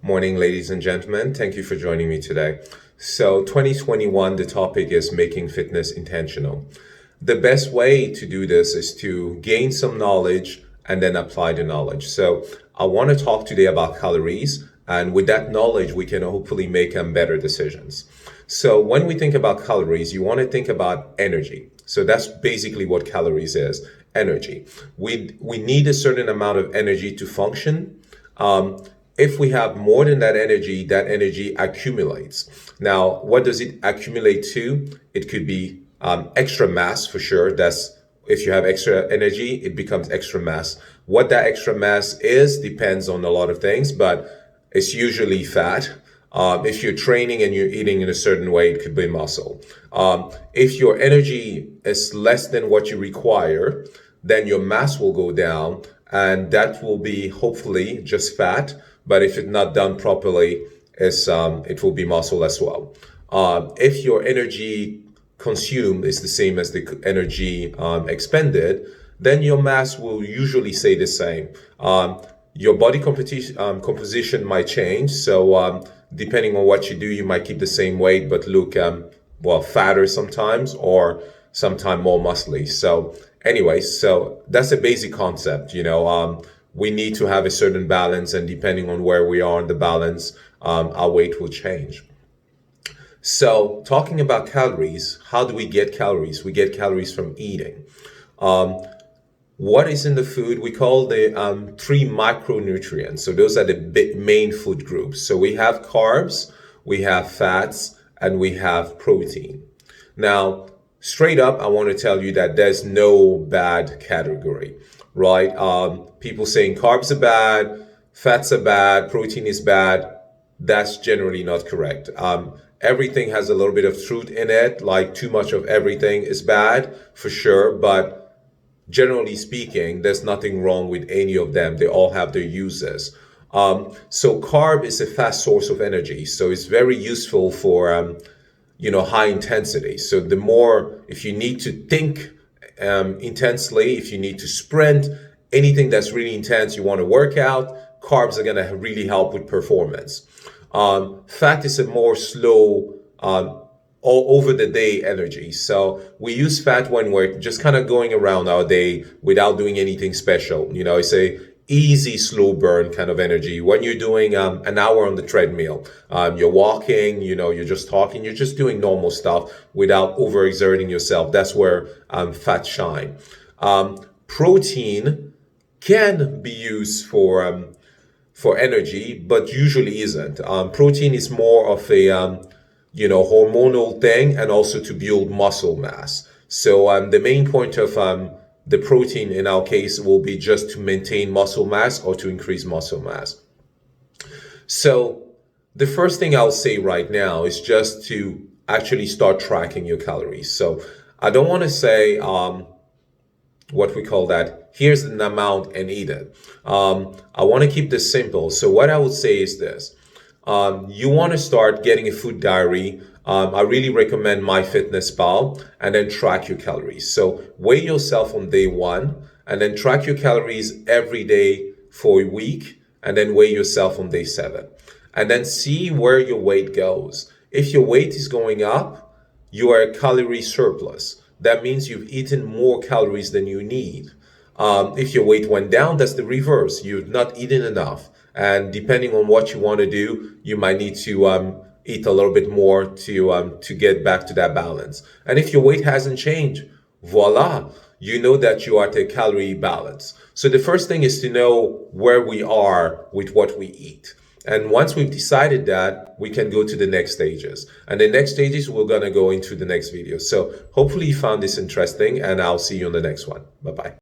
Morning, ladies and gentlemen. Thank you for joining me today. So, 2021, the topic is making fitness intentional. The best way to do this is to gain some knowledge and then apply the knowledge. So, I want to talk today about calories, and with that knowledge, we can hopefully make better decisions. So, when we think about calories, you want to think about energy. So, that's basically what calories is: energy. We need a certain amount of energy to function. If we have more than that energy accumulates. Now, what does it accumulate to? It could be extra mass for sure. That's if you have extra energy, it becomes extra mass. What that extra mass is depends on a lot of things, but it's usually fat. If you're training and you're eating in a certain way, it could be muscle. If your energy is less than what you require, then your mass will go down, and that will be hopefully just fat. But if it's not done properly, it will be muscle as well. If your energy consumed is the same as the energy expended, then your mass will usually stay the same. Your body composition might change. So depending on what you do, you might keep the same weight, but look, fatter sometimes, or sometimes more muscly. So anyway, so that's a basic concept, we need to have a certain balance, and depending on where we are in the balance, our weight will change. So talking about calories, how do we get calories? We get calories from eating. What is in the food? We call the three macronutrients. So those are the main food groups. So we have carbs, we have fats, and we have protein. Now, straight up, I want to tell you that there's no bad category, right? People saying carbs are bad, fats are bad, protein is bad. That's generally not correct. Everything has a little bit of truth in it. Like, too much of everything is bad for sure, but generally speaking, there's nothing wrong with any of them. They all have their uses. So carb is a fast source of energy. So it's very useful for high intensity. So the more, if you need to think intensely, if you need to sprint, anything that's really intense, you want to work out, carbs are going to really help with performance. Fat is a more slow, all over the day energy. So we use fat when we're just kind of going around our day without doing anything special. It's a easy, slow burn kind of energy. When you're doing an hour on the treadmill, you're walking, you're just talking, you're just doing normal stuff without overexerting yourself. That's where fat shine. Protein can be used for energy, but usually isn't. Protein is more of a hormonal thing, and also to build muscle mass. So the main point of the protein in our case will be just to maintain muscle mass or to increase muscle mass. So the first thing I'll say right now is just to actually start tracking your calories. So I don't want to say what we call that, here's an amount and eat it. I want to keep this simple. So what I would say is this. You want to start getting a food diary. I really recommend MyFitnessPal, and then track your calories. So weigh yourself on day one, and then track your calories every day for a week, and then weigh yourself on day 7. And then see where your weight goes. If your weight is going up, you are a calorie surplus. That means you've eaten more calories than you need. If your weight went down, that's the reverse. You've not eaten enough. And depending on what you want to do, you might need to eat a little bit more to get back to that balance. And if your weight hasn't changed, voila, you know that you are at a calorie balance. So the first thing is to know where we are with what we eat. And once we've decided that, we can go to the next stages. And the next stages, we're going to go into the next video. So hopefully you found this interesting, and I'll see you on the next one. Bye-bye.